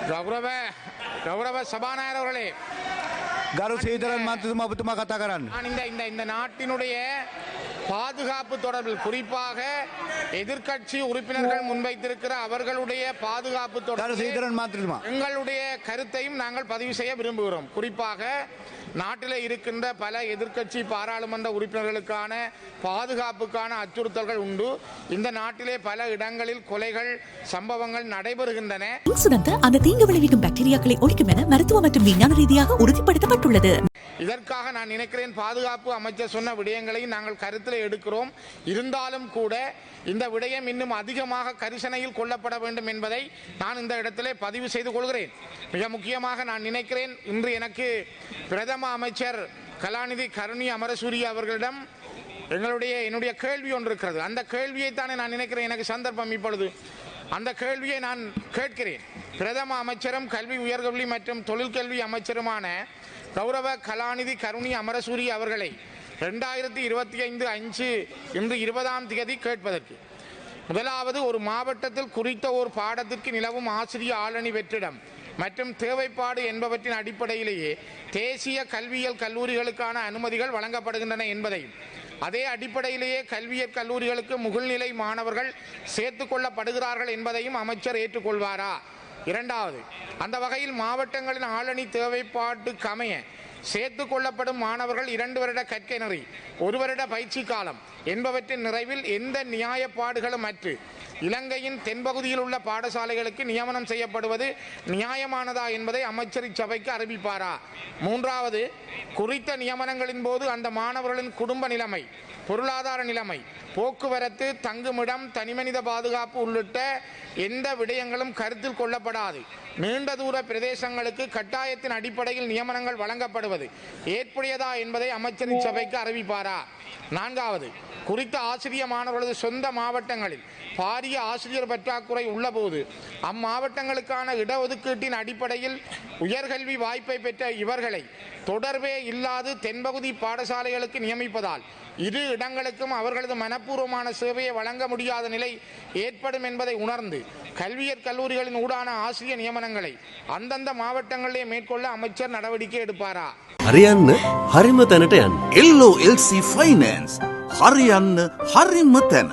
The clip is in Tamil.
கௌரவ சபாநாயகர் அவர்களே, ගරු සීතරන් මන්ත්‍රතුමා ඔබතුමා කතා කරන්න. இந்த நாட்டினுடைய பாதுகாப்பு தொடர்பில் குறிப்பாக எதிர்க்கட்சி உறுப்பினர்கள் முன்வைத்திருக்கிற அவர்களுடைய பாதுகாப்பு ගරු தொடர்பில் සීතරන් මන්ත්‍රතුමා எங்களுடைய கருத்தையும் நாங்கள் பதிவு செய்ய விரும்புகிறோம். குறிப்பாக நாட்டில் இருக்கின்ற பல எதிர்க்கட்சி பாராளுமன்ற உறுப்பினர்களுக்கான பாதுகாப்புக்கான அச்சுறுத்தல்கள் உண்டு. இந்த நாட்டிலே பல இடங்களில் கொலைகள் சம்பவங்கள் நடைபெறுகின்றன. இன்சுரன்ஸ் அந்த தீங்கு விளைவிக்கும் பாக்டீரியாக்களை ஒழிக்கும் என மருத்துவ மற்றும் விஞ்ஞான ரீதியாக உறுதிப்படுத்தப்பட்டுள்ளது. இதற்காக நான் நினைக்கிறேன் பாதுகாப்பு அமைச்சர் சொன்ன விடயங்களையும் நாங்கள் கருத்தில் எடுக்கிறோம். இருந்தாலும் கூட இந்த விடயம் இன்னும் அதிகமாக கரிசனையில் கொள்ளப்பட வேண்டும் என்பதை நான் இந்த இடத்திலே பதிவு செய்து கொள்கிறேன். மிக முக்கியமாக நான் நினைக்கிறேன், இன்று எனக்கு பிரதம அமைச்சர் கலாநிதி கருணி அமரசூரிய அவர்களிடம் என்னுடைய கேள்வி ஒன்று இருக்கிறது. அந்த கேள்வியை தானே நான் நினைக்கிறேன், எனக்கு சந்தர்ப்பம் இப்பொழுது அந்த கேள்வியை நான் கேட்கிறேன். பிரதம அமைச்சரும் கல்வி உயர்கல்வி மற்றும் தொழிற்கல்வி அமைச்சருமான கௌரவ கலாநிதி கருணி அமரசூரிய அவர்களை 2025 இன்று 20ஆம் தேதி கேட்பதற்கு, முதலாவது ஒரு மாவட்டத்தில் குறித்த ஒரு பாடத்திற்கு நிலவும் ஆசிரிய ஆளணி வெற்றிடம் மற்றும் தேவைப்பாடு என்பவற்றின் அடிப்படையிலேயே தேசிய கல்வியியல் கல்லூரிகளுக்கான அனுமதிகள் வழங்கப்படுகின்றன என்பதையும், அதே அடிப்படையிலேயே கல்வியியல் கல்லூரிகளுக்கு முகழ்நிலை மாணவர்கள் சேர்த்துக் கொள்ளப்படுகிறார்கள் என்பதையும் அமைச்சர் ஏற்றுக்கொள்வாரா? இரண்டாவது, அந்த வகையில் மாவட்டங்களின் ஆளணி தேவைப்பாட்டுக்கு அமைய சேர்த்துக் கொள்ளப்படும் மாணவர்கள் 2 வருட கற்கை நெறி 1 வருட பயிற்சி காலம் என்பவற்றின் நிறைவில் எந்த நியாயப்பாடுகளும் அற்று இலங்கையின் தென்பகுதியில் உள்ள பாடசாலைகளுக்கு நியமனம் செய்யப்படுவது நியாயமானதா என்பதை அமைச்சர் சபைக்கு அறிவிப்பாரா? மூன்றாவது, குறித்த நியமனங்களின் போது அந்த மாணவர்களின் குடும்ப நிலைமை, பொருளாதார நிலைமை, போக்குவரத்து, தங்குமிடம், தனிமனித பாதுகாப்பு உள்ளிட்ட எந்த விடயங்களும் கருத்தில் கொள்ளப்படாது நீண்ட தூர பிரதேசங்களுக்கு கட்டாயத்தின் அடிப்படையில் நியமனங்கள் வழங்கப்படுவது ஏற்புடையதா என்பதை அமைச்சரின் சபைக்கு அறிவிப்பாரா? நான்காவது, குறித்த ஆசிரிய மாணவர்களது சொந்த மாவட்டங்களில் பாரிய ஆசிரியர் பற்றாக்குறை உள்ளபோது அம்மாவட்டங்களுக்கான இடஒதுக்கீட்டின் அடிப்படையில் உயர்கல்வி வாய்ப்பை பெற்ற இவர்களை தொடர்பே இல்லாது தென்பகுதி பாடசாலைகளுக்கு நியமிப்பதால் 2 இடங்களுக்கும் அவர்களது மனப்பூர்வமான சேவையை வழங்க முடியாத நிலை ஏற்படும் என்பதை உணர்ந்து கல்வியற் கல்லூரிகளின் ஊடான ஆசிரியர் நியமனங்களை அந்தந்த மாவட்டங்களிலே மேற்கொள்ள அமைச்சர் நடவடிக்கை எடுப்பாரா? හරියන්න හරිම තැනට යන්න. LOLC Finance හරියන්න හරිම තැන.